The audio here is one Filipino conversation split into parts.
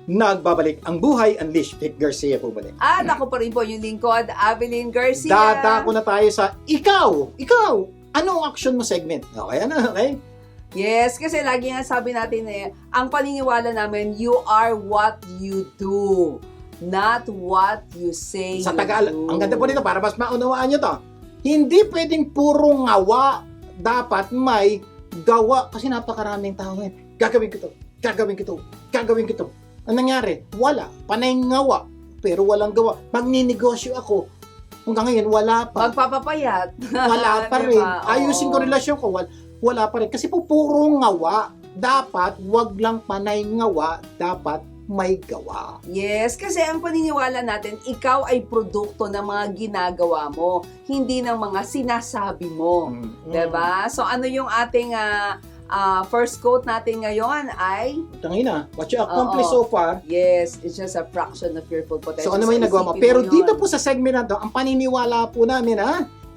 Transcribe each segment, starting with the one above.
nagbabalik ang Buhay Unleashed. Vic Garcia po balik. At ako pa rin po yung lingkod, Avelyn Garcia. Dadako na tayo sa ikaw, ano ang action mo segment? Okay, okay? Yes, kasi lagi nga sabi natin ang paniniwala namin, you are what you do, not what you say Sa you Tagalog, do. ang ganda po nito para mas maunawaan nyo to. Hindi pwedeng puro ngawa, dapat may gawa kasi napakaraming tao ngayon. Gagawin ko to, gagawin ko to, gagawin ko to. Ang nangyari, wala. Panay ngawa, pero walang gawa. Magninegosyo ako. Hanggang ngayon, wala pa. Magpapapayat. Wala pa rin. Diba? Ayusin ko Oo. relasyon ko, wala pa rin. Kasi po, puro ngawa. Dapat, wag lang panay ngawa. Dapat, may gawa. Yes, kasi ang paniniwala natin, ikaw ay produkto ng mga ginagawa mo, hindi ng mga sinasabi mo. Diba? So ano yung ating first quote natin ngayon ay, Tangina, what you accomplished so far, yes, it's just a fraction of your full potential. so ano may nagawa mo. Isipin Pero mo dito yun. po sa segment na to, ang paniniwala po namin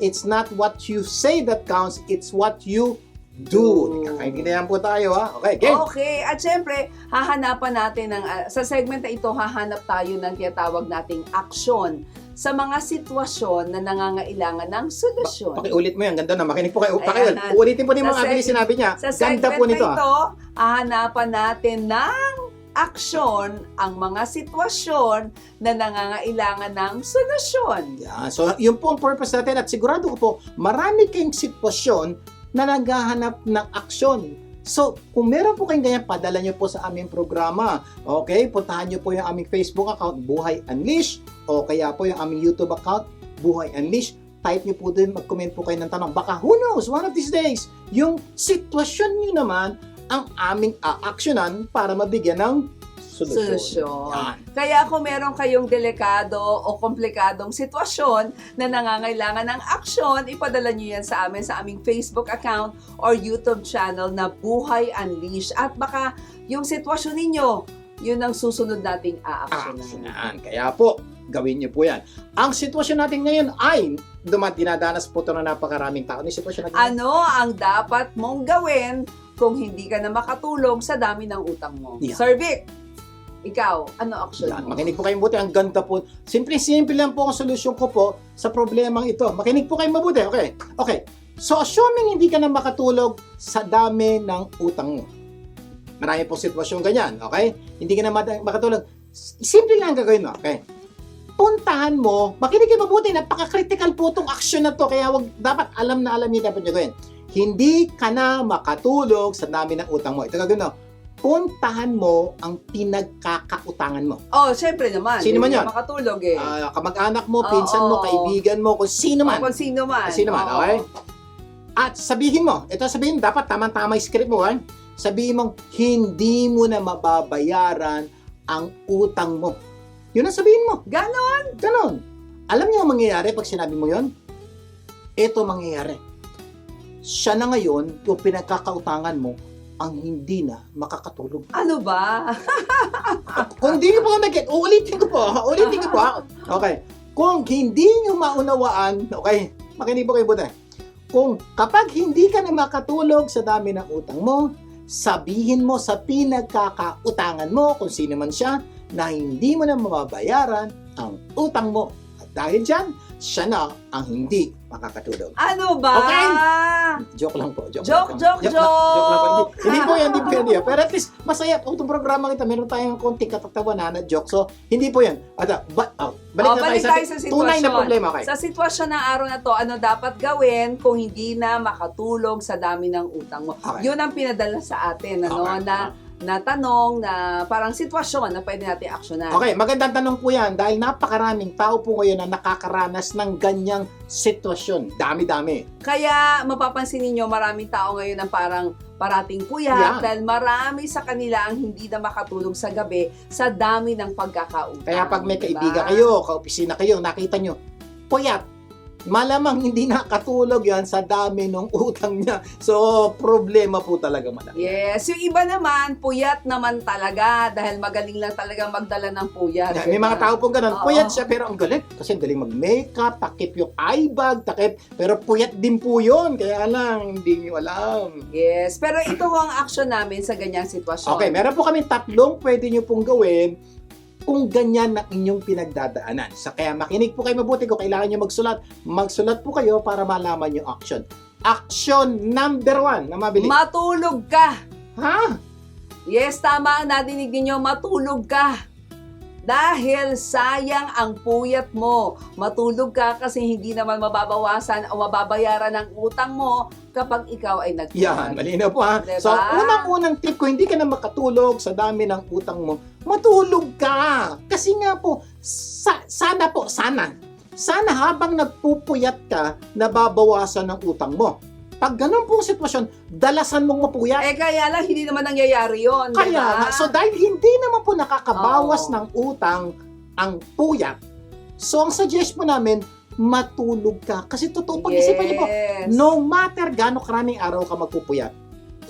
it's not what you say that counts, it's what you do. Kakaintindihan po tayo Okay, game. Okay, at syempre, hahanapan natin sa segment na ito, hahanap tayo ng tinatawag nating aksyon sa mga sitwasyon na nangangailangan ng solusyon. Pakiulit mo yan, ganda na. Makinig po kayo. Ayan. Ulitin po ni Sa mga abilis sinabi niya. Sa Ganda segment po nito. na ito, hahanapan natin ng aksyon ang mga sitwasyon na nangangailangan ng solusyon. Yeah, so yun po ang purpose natin at sigurado ko po, marami kayong sitwasyon na naghahanap ng aksyon. So, kung meron po kayong ganyan, padala nyo po sa aming programa. Okay? Puntahan nyo po yung aming Facebook account, Buhay Unleashed, o kaya po yung aming YouTube account, Buhay Unleashed. Type nyo po din, mag-comment po kayo ng tanong. Baka, who knows, one of these days, yung sitwasyon nyo naman ang aming aaksyonan para mabigyan ng solusyon. Yan. Kaya kung meron kayong delikado o komplikadong sitwasyon na nangangailangan ng aksyon, ipadala nyo yan sa amin sa aming Facebook account or YouTube channel na Buhay Unleashed. At baka yung sitwasyon ninyo, yun ang susunod nating aaksyonan. Aksyonan. Kaya po, gawin nyo po yan. Ang sitwasyon natin ngayon ay dinadanas po ito ng napakaraming tao. Ano yung sitwasyon natin? Ano ang dapat mong gawin kung hindi ka na makatulong sa dami ng utang mo? Yeah. Sir Vic, ikaw, ano action Yan, mo? makinig po kayong mabuti. Ang ganda po. Simple lang po ang solusyon ko po sa problemang ito. Makinig po kayong mabuti. Okay. Okay. So, assuming hindi ka na makatulog sa dami ng utang mo. Marami pong sitwasyon ganyan. Okay? Hindi ka na makatulog. Simple lang ang gagawin mo. Okay? Puntahan mo. Makinig kayo mabuti. Napaka-critical po itong action na to. Kaya dapat alam na alam niyo dapat nyo gawin. Hindi ka na makatulog sa dami ng utang mo. Ito gagawin mo. Puntahan mo ang pinagkakautangan mo. Oh, syempre naman. Sino man Hindi yan? ka makatulog eh. Kamag-anak mo, pinsan mo, Oo. kaibigan mo, kung sino man. Kung sino man. Kung sino man, Oo. okay? At sabihin mo, dapat tamang-tama yung script mo, sabihin mo, hindi mo na mababayaran ang utang mo. Yun ang sabihin mo. Ganon. Alam niyo ang mangyayari pag sinabi mo yun? Ito mangyayari. Siya na ngayon, yung pinagkakautangan mo, ang hindi na makakatulog. Ano ba? Kung hindi nyo pa nag-get, ulitin ko po. Okay. Kung hindi nyo maunawaan, okay, makinig po kayo buti. Kung kapag hindi ka na makatulog sa dami ng utang mo, sabihin mo sa pinagkakautangan mo, kung sino man siya, na hindi mo na mababayaran ang utang mo. At dahil dyan, siya na ang hindi makakatulog. Ano ba? Okay. Joke lang po. Joke. Joke lang po. Hindi po yan. Pero at least, masaya. Itong programa kita, meron tayong konting katatawanan na joke. So, hindi po yan. Balik na tayo sa tunay na problema. Okay. Sa sitwasyon ng araw na to, ano dapat gawin kung hindi na makatulog sa dami ng utang mo? Okay. Yun ang pinadala sa atin, Okay. na tanong na parang sitwasyon na pwede natin aksyonan. Okay, magandang tanong po yan dahil napakaraming tao po ngayon na nakakaranas ng ganyang sitwasyon. Dami-dami. Kaya mapapansin ninyo, maraming tao ngayon ang parang parating puyat Yeah. dahil marami sa kanila ang hindi na makatulog sa gabi sa dami ng pagkakautang. Kaya pag may diba? kaibigan kayo, kaopisina kayo, nakita nyo, puyat, malamang hindi nakatulog yan sa dami ng utang niya. So, problema po talaga malaki. Yes, yung iba naman, puyat naman talaga dahil magaling lang talaga magdala ng puyat. May diba? mga tao pong ganun. Oo. Puyat siya pero ang galing. Kasi ang galing mag-makeup, takip yung eye bag, takip. Pero puyat din po yun. Kaya lang, hindi nyo alam. Yes, pero ito ho ang action namin sa ganyang sitwasyon. Okay, meron po kami tatlong pwede nyo pong gawin kung ganyan na inyong pinagdadaanan. So, kaya makinig po kayo mabuti kung kailangan nyo magsulat. Magsulat po kayo para malaman yung action. Action number 1 na mabilis. Matulog ka! Ha? Yes, tama ang nadinig ninyo, matulog ka. Dahil sayang ang puyat mo. Matulog ka kasi hindi naman mababawasan o mababayaran ang utang mo kapag ikaw ay Yan, nagpuyat. malinaw po ha. Diba? So, unang-unang tip ko, hindi ka na makatulog sa dami ng utang mo, matulog ka. Kasi nga po, sana habang nagpupuyat ka, nababawasan ng utang mo. Pag ganun pong sitwasyon, dalasan mong mapuyat. Eh kaya lang, hindi naman nangyayari yun. Kaya diba? nga, so dahil hindi naman po nakakabawas Oo. ng utang ang puyat, so ang suggestion mo namin, matulog ka. Kasi totoo, pag-isipan niyo po, no matter gaano karaming araw ka magpupuyat,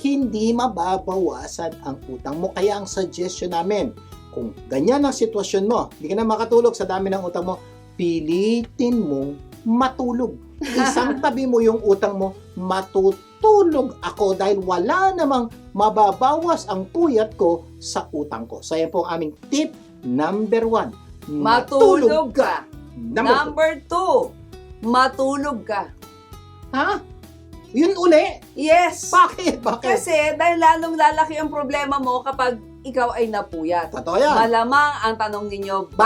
hindi mababawasan ang utang mo. Kaya ang suggestion namin, kung ganyan ang sitwasyon mo, hindi ka na makatulog sa dami ng utang mo, pilitin mong matulog. Isang tabi mo yung utang mo, matutulog ako dahil wala namang mababawas ang puyat ko sa utang ko. So yan po ang aming tip number 1. Matulog ka. Number Number 2, matulog ka. Ha? Yun uli? Yes. Bakit? Bakit? Kasi dahil lalong lalaki ang problema mo kapag ikaw ay napuyat. Totoo yan. Malamang ang tanong ninyo, Bakit?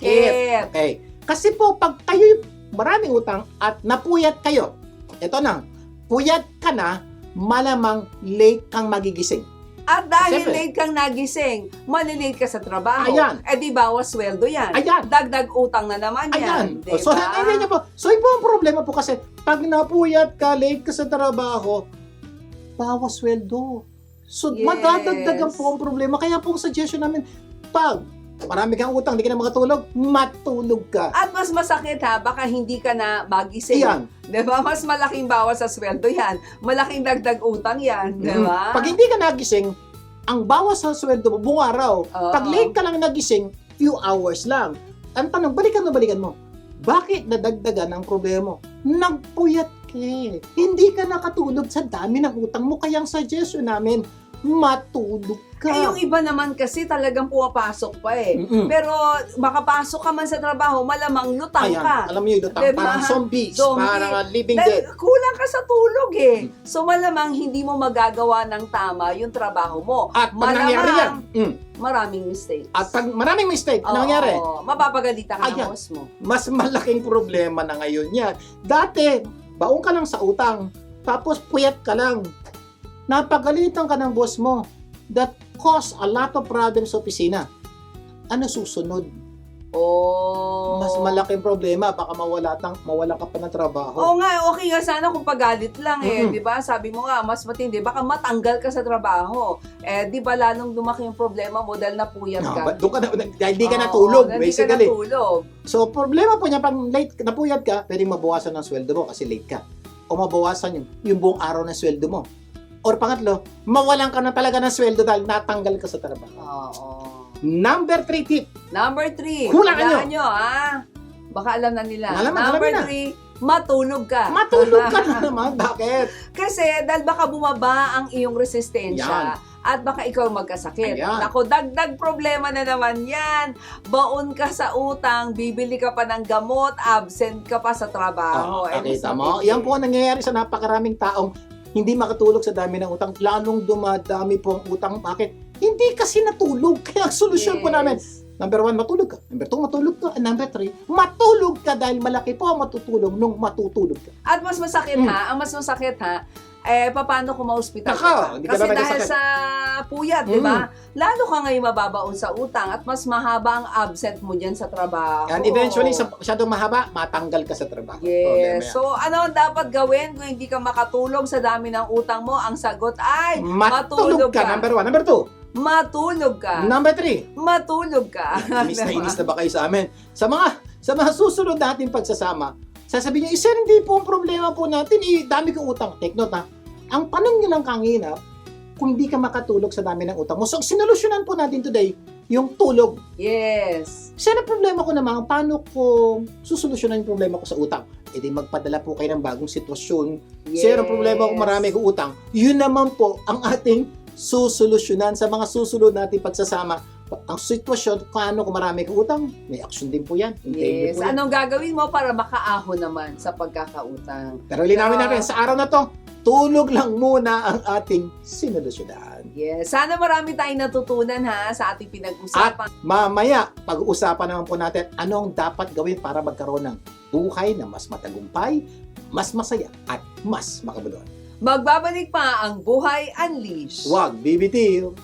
bakit? Okay. Kasi po, pag kayo maraming utang at napuyat kayo, ito na, puyat ka na, malamang late kang magigising. At dahil Siyempre. late kang nagising, malilate ka sa trabaho. Ayan. Eh di bawas sweldo yan. Ayan. Dagdag utang na naman Ayan. yan. Diba? So, hindi niya po. So, iba ang problema po kasi pag napuyat ka, late ka sa trabaho, bawas sweldo. So, Yes. madadagdagan po ang problema. Kaya po ang suggestion namin, pag marami kang utang, hindi ka na makatulog, matulog ka. At mas masakit ha, baka hindi ka na magising. Iyan. Diba? Mas malaking bawas sa sweldo yan. Malaking dagdag utang yan. Diba? Pag hindi ka nagising, ang bawas sa sweldo mo, buong araw. Oo. Pag late ka lang nagising, few hours lang. Ang tanong, balikan mo. Bakit nadagdagan ang problema mo? Nagpuyat ka. Hindi ka nakatulog sa dami ng utang mo. Kaya ang suggestion namin, matulog ka. Eh, yung iba naman kasi talagang pumapasok pa eh. Mm-mm. Pero makapasok ka man sa trabaho, malamang lutang Ayan, ka. alam niyo, lutang, Diba? parang zombie, Zombie. parang living Dahil dead. kulang ka sa tulog eh. So malamang hindi mo magagawa ng tama yung trabaho mo. At pag nangyari yan, Maraming mistakes. at pag maraming mistake Oo, nangyari, mapapagalitan ka Ayan. ng boss mo. mas malaking problema na ngayon yan. Dati, baong ka lang sa utang, tapos puyat ka lang. Napagalitan ka ng boss mo. That caused a lot of problems sa opisina. Ano susunod? Oh. Mas malaking problema, baka mawala ka pa ng trabaho. Oo nga, okay nga sana kung pagalit lang eh, Mm-mm. 'di ba? Sabi mo nga, mas matindi, baka matanggal ka sa trabaho. Eh, 'di ba lalong lumaki yung problema mo dahil napuyat No, ka. but doon ka na, dahil di ka Oo, natulog, dahil di ka basically. natulog. So, problema po niya, pag late, napuyat ka, pwedeng mabawasan ng sweldo mo kasi late ka. O mabawasan yung buong araw ng sweldo mo. Or pangatlo, mawalan ka na talaga ng sweldo dahil natanggal ka sa trabaho. Oo. Number 3 tip. Number 3. Hulaan nyo, ha? Baka alam na nila. Alam Number na. 3, matulog ka. Matulog ka na naman. Bakit? Kasi dahil baka bumaba ang iyong resistensya. At baka ikaw magkasakit. Ayan. Naku, dagdag problema na naman yan. Baon ka sa utang, bibili ka pa ng gamot, absent ka pa sa trabaho. Nakita mo? Yan po ang nangyayari sa napakaraming taong hindi makatulog sa dami ng utang. Lalong dumadami po ang utang. Bakit? Hindi kasi natulog. Kaya ang solusyon po namin, number 1, matulog ka. Number 2, matulog ka. And number 3, matulog ka dahil malaki po ang matutulog nung matutulog ka. At mas masakit ha, ang mas masakit ha, paano kung ma-hospital Nako, ka? hindi ka Kasi na dahil nagkasakit. sa puyat, di ba? Lalo ka ngayon mababaon sa utang at mas mahaba ang absent mo dyan sa trabaho. And eventually, sa masyadong mahaba, matanggal ka sa trabaho. Problema yan. Yes. So, ano ang dapat gawin kung hindi ka makatulog sa dami ng utang mo? Ang sagot ay matulog ka. Number 1. Number 2, matulog ka. number 3, Matulog ka. inis na ba kayo sa amin? Sa mga susunod natin pagsasama, Sasabihin niyo, sir, hindi po ang problema po natin, dami kong utang. Take note ha. Ang tanong niyo lang kanina, kung hindi ka makatulog sa dami ng utang mo. So, sinolusyonan po natin today yung tulog. Yes. Sir, ang problema ko naman, paano ko susolusyonan yung problema ko sa utang? E di magpadala po kayo ng bagong sitwasyon. Yes. Sir, ang problema ko marami kong utang. Yun naman po ang ating susolusyonan sa mga susunod nating pagsasama. Ang sitwasyon, paano kung marami kang utang, may action din po yan. Hintayin niyo Yes. po yan. Anong gagawin mo para makaahon naman sa pagkakautang? Pero linawin natin, sa araw na to, tulog lang muna ang ating sinolusyonan. Yes. Sana marami tayong natutunan ha sa ating pinag-usapan. Mamaya, pag-uusapan naman po natin anong dapat gawin para magkaroon ng buhay na mas matagumpay, mas masaya, at mas makabuluhan. Magbabalik pa ang Buhay Unleashed. Huwag bibitiw!